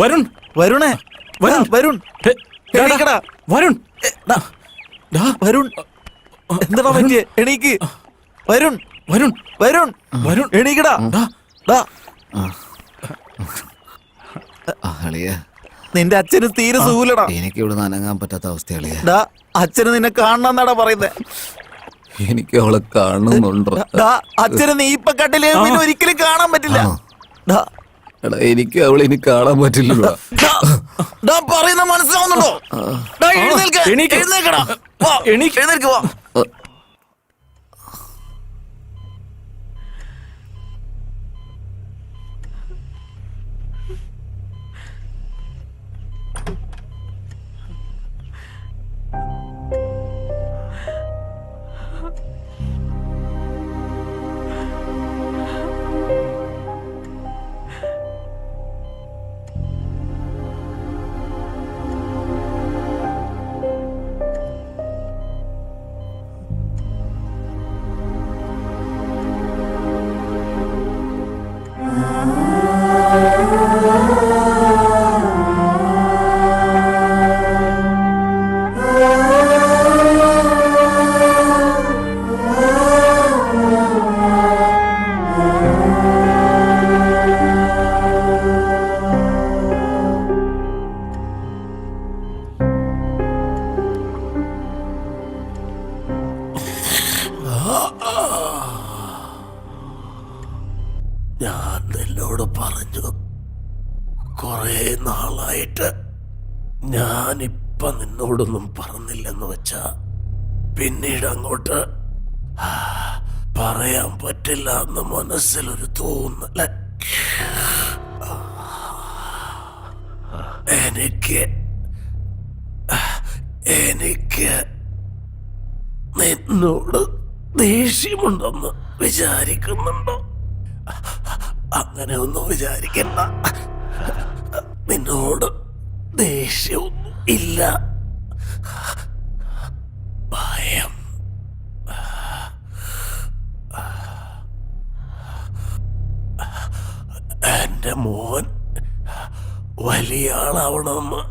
വരുൺ വരുണേ വരുൺ വരുൺ വരുൺ വരുൺ എന്താടാ പറ്റിയേ? എണീക്ക് വരുൺ വരുൺ വരുൺ വരുൺ എണീക്കടാ. നിന്റെ അച്ഛന് തീരെ സുഖൂലടാ. എനിക്ക് ഇവിടെ അനങ്ങാൻ പറ്റാത്ത അവസ്ഥ. അച്ഛന് നിന്നെ കാണണമെന്നാടാ പറയുന്നേ. എനിക്ക് അവളെ കാണുന്നുണ്ടോ? അച്ഛന് നീ ഇപ്പൊ കണ്ടില്ലേ പിന്നെ ഒരിക്കലും കാണാൻ പറ്റില്ല. എനിക്ക് അവളെ ഇനി കാണാൻ പറ്റില്ലല്ലോ. പറയുന്ന മനസ്സിലാവുന്നുണ്ടോ? എഴുന്നേൽക്കടാ. എഴുന്നേൽക്ക് വാ. ഞാൻ നിന്നോട് പറഞ്ഞു, കുറേ നാളായിട്ട് ഞാനിപ്പ നിന്നോടൊന്നും പറഞ്ഞില്ലെന്ന് വെച്ചാ പിന്നീട് അങ്ങോട്ട് പറയാൻ പറ്റില്ല എന്ന് മനസ്സിലൊരു തോന്നല്. എനിക്ക് നിന്നോട് ദേഷ്യമുണ്ടെന്ന് വിചാരിക്കുന്നുണ്ടോ? അങ്ങനെ ഒന്നും വിചാരിക്കണ്ട. നിന്നോട് ദേഷ്യമൊന്നും ഇല്ല, ഭയം. എന്റെ മോൻ വലിയ ആളാവണമെന്ന്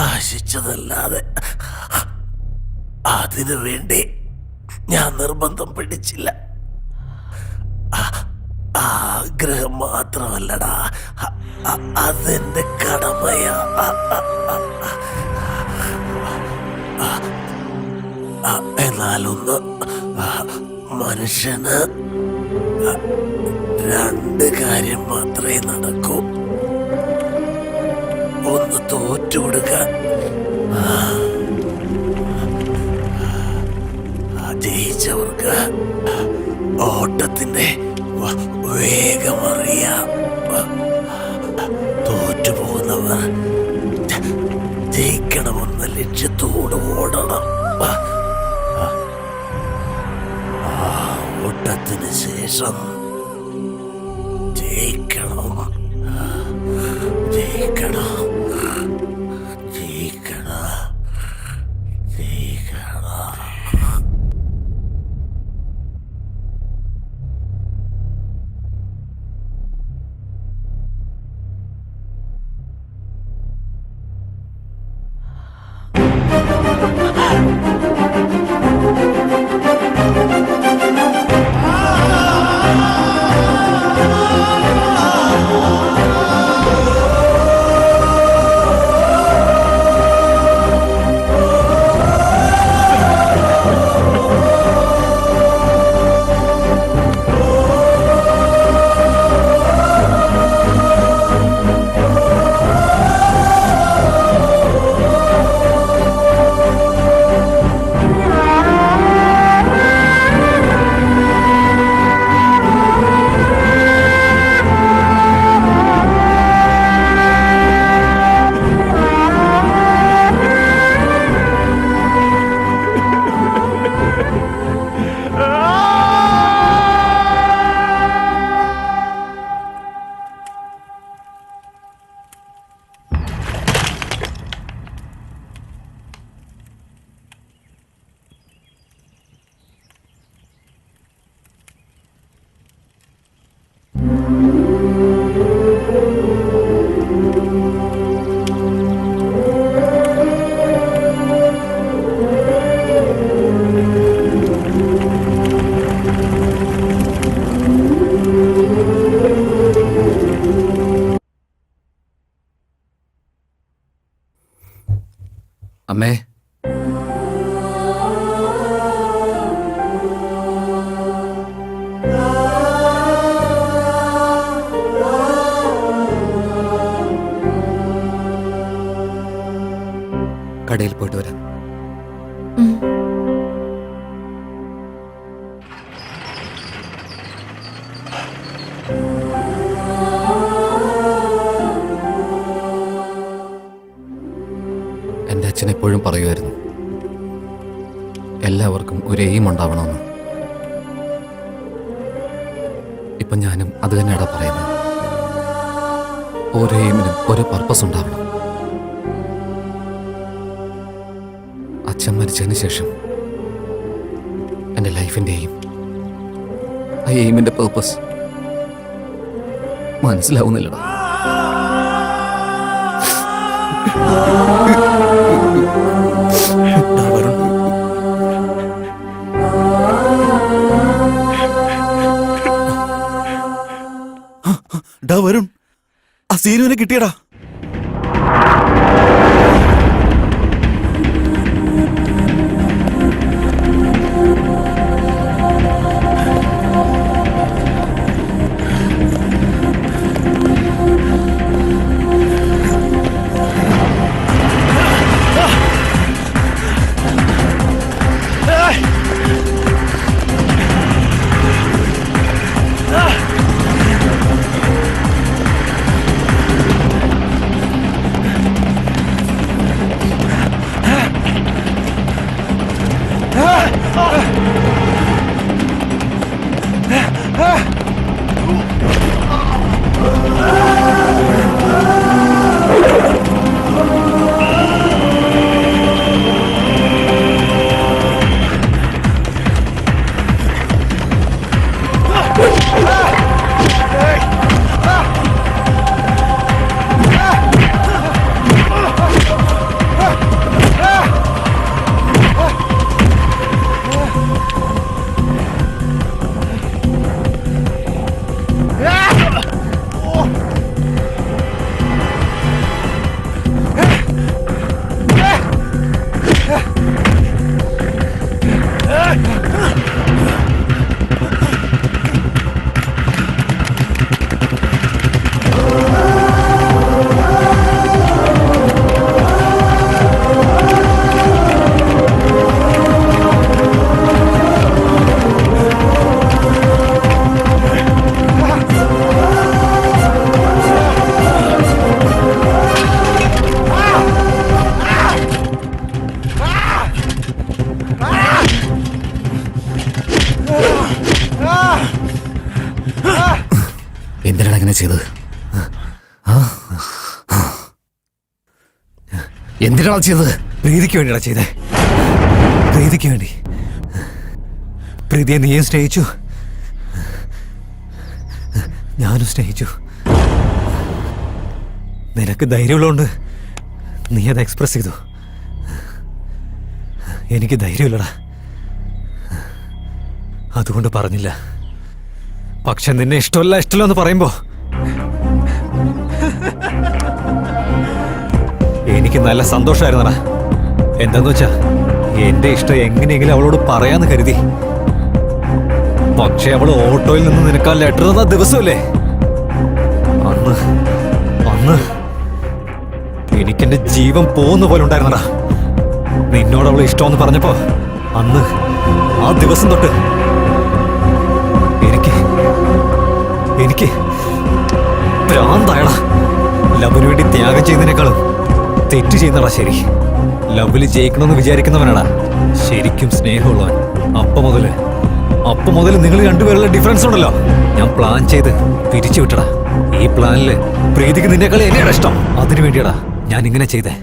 ആശിച്ചതല്ലാതെ അതിനു വേണ്ടി ഞാൻ നിർബന്ധം പിടിച്ചില്ല. ആഗ്രഹം മാത്രമല്ലടാ, അതെന്റെ കടമയാ. എന്നാലൊന്ന് മനുഷ്യന് രണ്ട് കാര്യം മാത്രമേ നടക്കൂ. ഒന്ന് തോറ്റുകൊടുക്കാൻ, ജയിച്ചവർക്ക് ഓട്ടത്തിന്റെ വേഗമറിയാം. തോറ്റുപോകുന്നവർ ജയിക്കണമെന്ന ലക്ഷ്യത്തോട് ഓടണം. ഓട്ടത്തിന് ശേഷം ജയിക്കണം, ജയിക്കണം, ജയിക്കണം, ജയിക്കണം. അമ്മേ, കടയിൽ പോയിട്ട് വരാം. എൻ്റെ അച്ഛൻ എപ്പോഴും പറയുമായിരുന്നു, എല്ലാവർക്കും ഒരു എയിം ഉണ്ടാവണമെന്ന്. ഇപ്പം ഞാനും അത് തന്നെയാണ് പറയുന്നത്. ഓരോ എയിമിനും ഓരോ പർപ്പസ് ഉണ്ടാവണം. അച്ഛൻ മരിച്ചതിന് ശേഷം എൻ്റെ ലൈഫിൻ്റെ എയിം, ആ എയിമിൻ്റെ പേർപ്പസ് മനസ്സിലാവുന്നില്ലടാ. വരുൺ, വരുൺ, ആ സീനുവിനെ കിട്ടിയടാ. എന്തിനാണ് അങ്ങനെ ചെയ്തത്? എന്തിനാണ് ചെയ്തത്? പ്രീതിക്ക് വേണ്ടിയാ ചെയ്തേ. പ്രീതിക്ക് വേണ്ടി. പ്രീതിയെ നീയും സ്നേഹിച്ചു, ഞാനും സ്നേഹിച്ചു. നിനക്ക് ധൈര്യമുള്ളതുകൊണ്ട് നീ അത് എക്സ്പ്രസ് ചെയ്തു. എനിക്ക് ധൈര്യമില്ലടാ, അതുകൊണ്ട് പറഞ്ഞില്ല. പക്ഷെ നിന്നെ ഇഷ്ടമല്ല എന്ന് പറയുമ്പോ എനിക്ക് നല്ല സന്തോഷമായിരുന്നടാ. എന്താന്ന് വെച്ചാ എന്റെ ഇഷ്ടം എങ്ങനെയെങ്കിലും അവളോട് പറയാന്ന് കരുതി. പക്ഷെ അവള് ഓട്ടോയിൽ നിന്ന് നിനക്ക് ആ ലെറ്റർ തന്ന ദിവസമല്ലേ, അന്ന് എനിക്കെന്റെ ജീവൻ പോകുന്ന പോലെ ഉണ്ടായിരുന്നടാ. നിന്നോട് അവള് ഇഷ്ടമെന്ന് പറഞ്ഞപ്പോ അന്ന് ആ ദിവസം തൊട്ട് എനിക്ക് ഭ്രാന്തായടാ. ലവിന് വേണ്ടി ത്യാഗം ചെയ്യുന്നതിനേക്കാളും തെറ്റ് ചെയ്യുന്നടാ ശരി. ലവില് ജയിക്കണമെന്ന് വിചാരിക്കുന്നവനാടാ ശരിക്കും സ്നേഹമുള്ളവൻ. അപ്പൊ മുതല് നിങ്ങൾ രണ്ടുപേരുള്ള ഡിഫറൻസ് ഉണ്ടല്ലോ, ഞാൻ പ്ലാൻ ചെയ്ത് പിരിച്ചു വിട്ടടാ. ഈ പ്ലാനില് പ്രീതിക്ക് നിന്നേക്കാളും എന്നെയാണ് ഇഷ്ടം. അതിനു വേണ്ടിയാടാ ഞാൻ ഇങ്ങനെ ചെയ്തേ,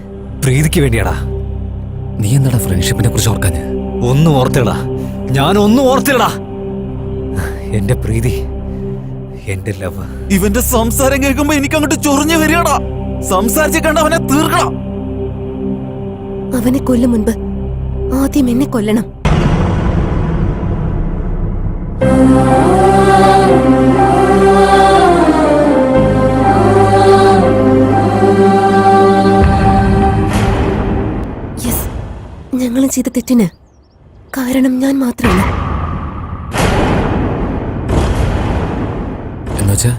പ്രീതിക്ക് വേണ്ടിയാടാ. നീ എന്താടാ ഫ്രണ്ട്ഷിപ്പിനെ കുറിച്ച് ഓർക്കാന്? ഒന്നും ഓർത്തിടാ, ഞാനൊന്നും ഓർത്തിടാ. എന്റെ പ്രീതി, എന്റെ ലവ്. ഇവന്റെ സംസാരം കേൾക്കുമ്പോ എനിക്ക് അങ്ങോട്ട് ചൊറിഞ്ഞു വരികടാ. സംസാരിച്ച് കണ്ട് അവനെ തീർക്കണം. അവനെ കൊല്ലും മുൻപ് ആദ്യം എന്നെ കൊല്ലണം. യെസ്, ചെയ്ത തെറ്റിന് കാരണം ഞാൻ മാത്രമാണ്. എന്നുവെച്ചാ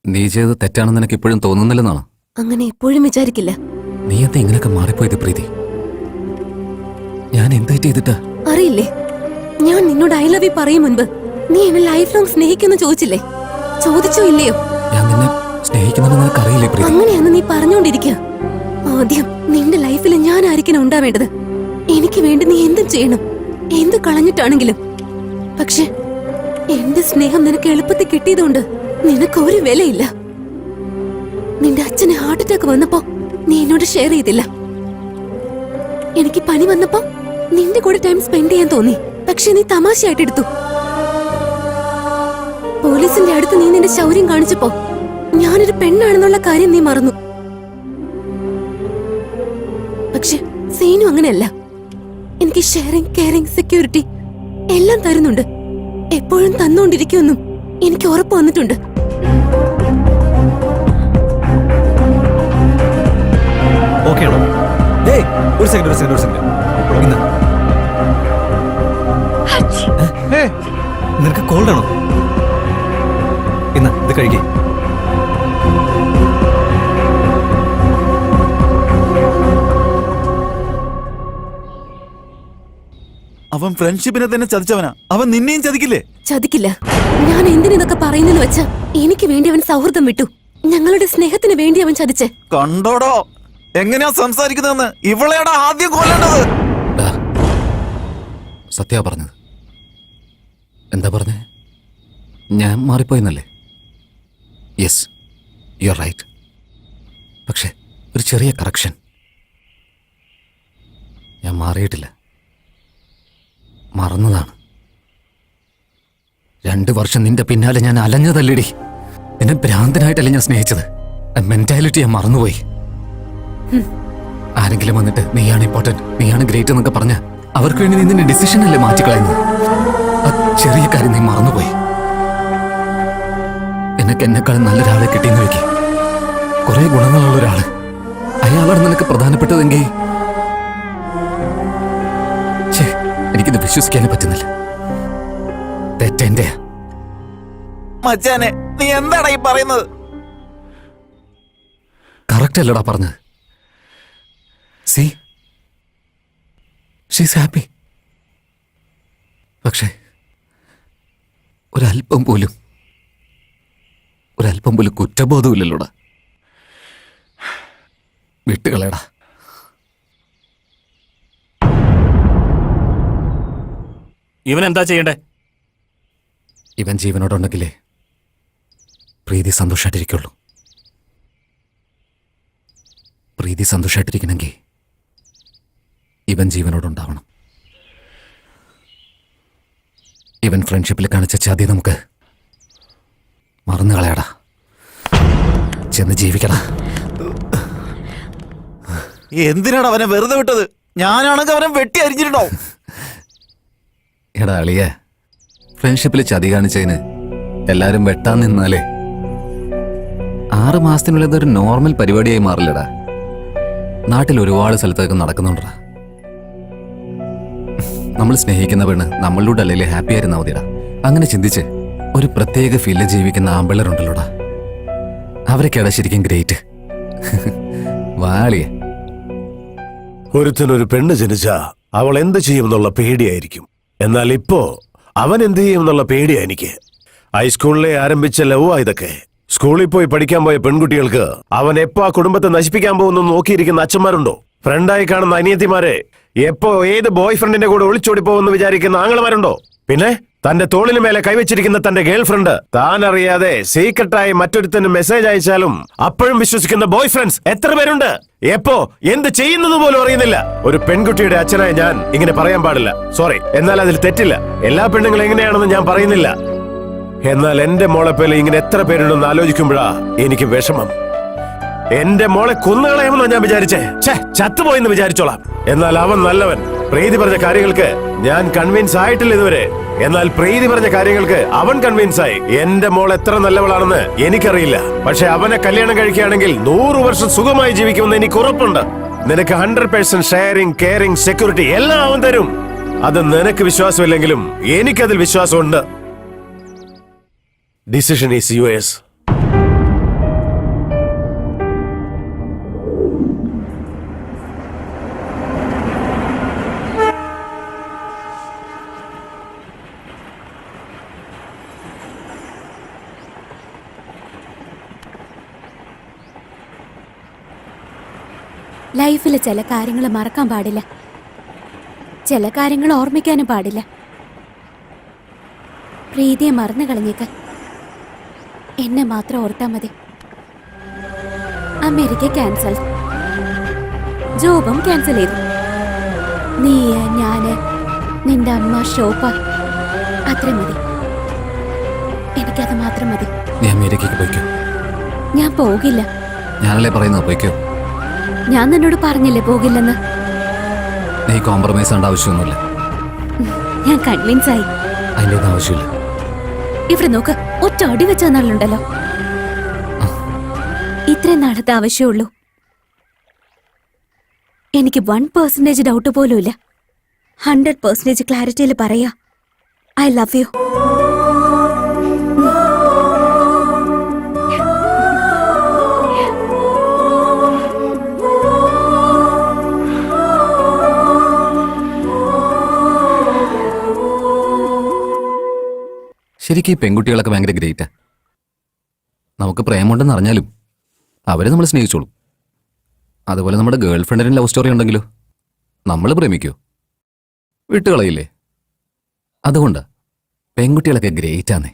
നീ ചെയ്തത് തെറ്റാണെന്ന് നിനക്ക് ഇപ്പോഴും തോന്നുന്നില്ലെന്നാണ്? അങ്ങനെ എപ്പോഴും വിചാരിക്കില്ല. നീ എന്താ ഇങ്ങനെയൊക്കെ മാറിപ്പോയത് പ്രീതി? ഞാൻ എന്താ ചെയ്തിട്ടാ? അറിയില്ലേ, ഞാൻ നിന്നോട് ഐ ലവ് യു പറയും മുൻപ് നീ എന്നെ ലൈഫ് ലോങ് സ്നേഹിക്കുന്നു ചോദിച്ചില്ലേ? ചോദിച്ചോ ഇല്ലയോ? ഞാൻ നിന്നെ സ്നേഹിക്കുന്നെന്ന് നിനക്ക് അറിയില്ലേ പ്രീതി? അങ്ങനെയാന്ന് നീ പറഞ്ഞോണ്ടിരിക്കുക. ആദ്യം നിന്റെ ലൈഫിൽ ഞാൻ ആയിരിക്കണം ഉണ്ടാവേണ്ടത്. എനിക്ക് വേണ്ടി നീ എന്തും ചെയ്യണം, എന്ത് കളഞ്ഞിട്ടാണെങ്കിലും. പക്ഷെ എന്റെ സ്നേഹം നിനക്ക് എളുപ്പത്തിൽ കിട്ടിയതുകൊണ്ട് നിനക്ക് ഒരു വിലയില്ല. നിന്റെ അച്ഛന് ഹാർട്ട് അറ്റാക്ക് വന്നപ്പോ നീ എന്നോട് ഷെയർ ചെയ്തില്ല. എനിക്ക് പനി വന്നപ്പോ നിന്റെ കൂടെ ടൈം സ്പെൻഡ് ചെയ്യാൻ തോന്നി, പക്ഷെ നീ തമാശയായിട്ട് എടുത്തു. പോലീസിന്റെ അടുത്ത് നീ നിന്റെ ശൗര്യം കാണിച്ചപ്പോ ഞാനൊരു പെണ്ണാണെന്നുള്ള കാര്യം നീ മറന്നു. പക്ഷെ സീനു അങ്ങനെയല്ല. എനിക്ക് ഷെയറിംഗ്, കെയറിംഗ്, സെക്യൂരിറ്റി എല്ലാം തരുന്നുണ്ട്. എപ്പോഴും തന്നുകൊണ്ടിരിക്കുമെന്നും എനിക്ക് ഉറപ്പ് വന്നിട്ടുണ്ട്. ഓക്കെ ആണോ? ഏയ് ഒരു സെക്കൻഡ്. ഇന്ന് നിനക്ക് കോൾഡ് ആണോ? ഇന്ന് ഇത് കഴിക്കേ. അവൻ ഫ്രണ്ട്ഷിപ്പിനെ തന്നെ ചതിച്ചവനാ. അവൻ നിന്നെയും ചതിക്കില്ലേ? ചതിക്കില്ല. ഞാൻ എന്തിനൊക്കെ പറയുന്നെന്ന് വെച്ചാ എനിക്ക് വേണ്ടി അവൻ സൗഹൃദം വിട്ടു. ഞങ്ങളുടെ സ്നേഹത്തിന് വേണ്ടി അവൻ ചതിച്ചേ. കണ്ടോടോ എങ്ങനെയാ സംസാരിക്കുന്നതെന്ന്. ഇവളെയാടാ ആദ്യം കൊല്ലേണ്ടത്. സത്യാ പറഞ്ഞത്. എന്താ പറഞ്ഞേ? ഞാൻ മാറിപ്പോയെന്നല്ലേ? Yes, you are right. പക്ഷെ ഒരു ചെറിയ കറക്ഷൻ. ഞാൻ മാറിയിട്ടില്ല, മറന്നതാണ്. 2 വർഷം നിന്റെ പിന്നാലെ ഞാൻ അലഞ്ഞതല്ലേടി. നിന്നെ ഭ്രാന്തനായിട്ടല്ലേ ഞാൻ സ്നേഹിച്ചത്. മെന്റാലിറ്റി ഞാൻ മറന്നുപോയി. ആരെങ്കിലും വന്നിട്ട് നീയാണ് ഇമ്പോർട്ടന്റ്, നീയാണ് ഗ്രേറ്റ് എന്നൊക്കെ പറഞ്ഞ അവർക്ക് വേണ്ടി നീ നിന്റെ ഡിസിഷൻ അല്ലേ മാറ്റിക്കളയുന്നത്. ആ ചെറിയ കാര്യം നീ മറന്നുപോയി. എന്നെക്കാളും നല്ലൊരാളെ കിട്ടിയെന്ന് വെക്ക്. കുറെ ഗുണങ്ങളുള്ള ഒരാള്, അയാളാണ് നിനക്ക് പ്രധാനപ്പെട്ടതെങ്കിൽ എനിക്കിത് വിശ്വസിക്കാനേ പറ്റുന്നില്ല. തെറ്റെന്റെ. മച്ചാനെ നീ എന്താടാ ഈ പറയുന്നത്? കറക്റ്റ് അല്ലടാ പറഞ്ഞത്. C she's happy. പക്ഷേ ഒരല്പം പോലും കുറ്റബോധമില്ലല്ലോടാ. വിട്ടുകളയടാ. ഇവൻ എന്താ ചെയ്യണ്ടേ? ഇവൻ ജീവനോടുണ്ടെങ്കിലേ പ്രീതി സന്തോഷമായിട്ടിരിക്കുള്ളൂ. പ്രീതി സന്തോഷമായിട്ടിരിക്കണമെങ്കിൽ ഇവൻ ജീവനോടുണ്ടാവണം. ഇവൻ ഫ്രണ്ട്ഷിപ്പിൽ കാണിച്ച ചതി നമുക്ക് മറന്നു കളയടാ. ചെന്ന് ജീവിക്കടാ. എന്തിനാണ് അവനെ വെറുതെ വിട്ടത്? ഞാനാണെങ്കിൽ അവനെ വെട്ടി അരിഞ്ഞിട്ടുണ്ടോ? എടാ അളിയ, ഫ്രണ്ട്ഷിപ്പിൽ ചതി കാണിച്ചതിന് എല്ലാരും വെട്ടാൻ നിന്നാലേ 6 മാസത്തിനുള്ളിൽ ഇതൊരു നോർമൽ പരിപാടിയായി മാറില്ലടാ. നാട്ടിൽ ഒരുപാട് സ്ഥലത്തൊക്കെ നടക്കുന്നുണ്ടടാ. നമ്മൾ സ്നേഹിക്കുന്ന പെണ്ണ് നമ്മളിലൂടെ അല്ലെങ്കിൽ ഹാപ്പി ആയിരുന്നാ മതിടാ. അങ്ങനെ ചിന്തിച്ച് ഒരു പ്രത്യേക ഫീൽഡിൽ ജീവിക്കുന്ന ആമ്പിള്ളേരുണ്ടല്ലോടാ. അവരൊക്കെയാടാ ശരിക്കും ഗ്രേറ്റ്. വാളിയ. ഒരുത്തനൊരു പെണ്ണ് ജനിച്ചാ അവൾ എന്ത് ചെയ്യുമെന്നുള്ള പേടിയായിരിക്കും. എന്നാൽ ഇപ്പോ അവൻ എന്ത് ചെയ്യുമെന്നുള്ള പേടിയാ എനിക്ക്. ഹൈസ്കൂളിലെ ആരംഭിച്ച ലവാ ഇതൊക്കെ. സ്കൂളിൽ പോയി പഠിക്കാൻ പോയ പെൺകുട്ടികൾക്ക് അവൻ എപ്പോ ആ കുടുംബത്തെ നശിപ്പിക്കാൻ പോകുന്നു നോക്കിയിരിക്കുന്ന അച്ഛന്മാരുണ്ടോ? ഫ്രണ്ടായി കാണുന്ന അനിയത്തിമാരെ എപ്പോ ഏത് ബോയ് ഫ്രണ്ടിന്റെ കൂടെ ഒളിച്ചോടി പോകുമെന്ന് വിചാരിക്കുന്ന ആങ്ങളമാരുണ്ടോ? പിന്നെ തന്റെ തോളിന് മേലെ കൈവച്ചിരിക്കുന്ന തന്റെ ഗേൾ ഫ്രണ്ട് താൻ അറിയാതെ സീക്രട്ടായി മറ്റൊരുത്തന് മെസ്സേജ് അയച്ചാലും അപ്പോഴും വിശ്വസിക്കുന്ന ബോയ് ഫ്രണ്ട്സ് എത്ര പേരുണ്ട്? എപ്പോ എന്ത് ചെയ്യുന്നത് പോലും അറിയുന്നില്ല. ഒരു പെൺകുട്ടിയുടെ അച്ഛനായി ഞാൻ ഇങ്ങനെ പറയാൻ പാടില്ല, സോറി. എന്നാൽ അതിൽ തെറ്റില്ല. എല്ലാ പെണ്ണുങ്ങളും എങ്ങനെയാണെന്ന് ഞാൻ പറയുന്നില്ല. എന്നാൽ എന്റെ മോളെ പോലെ ഇങ്ങനെ എത്ര പേരുണ്ടെന്ന് ആലോചിക്കുമ്പോഴാ എനിക്ക് വിഷമം. എന്റെ മോളെ കൊന്നുകളയുമെന്നാ ഞാൻ വിചാരിച്ചേ. ചത്തുപോയെന്ന് വിചാരിച്ചോളാം. എന്നാൽ അവൻ നല്ലവൻ. പ്രീതി പറഞ്ഞ കാര്യങ്ങൾക്ക് ഞാൻ കൺവിൻസ് ആയിട്ടില്ല ഇതുവരെ. എന്നാൽ പ്രീതി പറഞ്ഞ കാര്യങ്ങൾക്ക് അവൻ കൺവിൻസ് ആയി. എന്റെ മോൾ എത്ര നല്ലവളാണെന്ന് എനിക്കറിയില്ല. പക്ഷെ അവനെ കല്യാണം കഴിക്കുകയാണെങ്കിൽ 100 വർഷം സുഖമായി ജീവിക്കുമെന്ന് എനിക്ക് ഉറപ്പുണ്ട്. നിനക്ക് 100% ഷെയറിംഗ്, കെയറിംഗ്, സെക്യൂരിറ്റി എല്ലാം അവൻ തരും. അത് നിനക്ക് വിശ്വാസമില്ലെങ്കിലും എനിക്കതിൽ വിശ്വാസമുണ്ട്. Decision is yours. ലൈഫിൽ ചില കാര്യങ്ങൾ മറക്കാൻ പാടില്ല, ചില കാര്യങ്ങൾ ഓർമ്മിക്കാനും പാടില്ല. പ്രീതിയെ മറന്നു കളഞ്ഞേക്ക്, എന്നെ മാത്രം ഓർത്താ മതി. അമേരിക്ക ക്യാൻസൽ, ജോബും ക്യാൻസൽ ചെയ്തു. നീ, ഞാന്, നിന്റെ അമ്മ, ഷോപ്പ, അത്ര മതി. എനിക്കത് മാത്രം മതി. നീ അമേരിക്കയ്ക്ക് പോയിക്കോ. ഞാൻ പോകില്ല. ഞാനല്ലേ പറയുന്നത്, പോയിക്കോ. ഞാൻ നിന്നോട് പറഞ്ഞില്ലേ പോകില്ലെന്ന്. നീ കോംപ്രമൈസ് ചെയ്യേണ്ട ആവശ്യമൊന്നുമില്ല. ഞാൻ കൺവിൻസ് ആയി. അതിൻ്റെ ഒന്നും ആവശ്യമില്ല. ഇവിടെ നോക്ക്, ഒറ്റ അടി വെച്ച നാളുണ്ടല്ലോ. ഇത്രയും നാളത്തെ ആവശ്യമുള്ളൂ. എനിക്ക് 1% ഡൗട്ട് പോലും ഇല്ല. 100% ക്ലാരിറ്റിയിൽ പറയാ, ഐ ലവ് യു. ശരിക്കും ഈ പെൺകുട്ടികളൊക്കെ ഭയങ്കര ഗ്രേറ്റാ. നമുക്ക് പ്രേമുണ്ടെന്ന് അറിഞ്ഞാലും അവരെ നമ്മൾ സ്നേഹിച്ചോളും. അതുപോലെ നമ്മുടെ ഗേൾ ഫ്രണ്ടിന് ലവ് സ്റ്റോറി ഉണ്ടെങ്കിലോ നമ്മൾ പ്രേമിക്കോ? വിട്ടുകളയില്ലേ? അതുകൊണ്ടാ പെൺകുട്ടികളൊക്കെ ഗ്രേറ്റാന്നേ.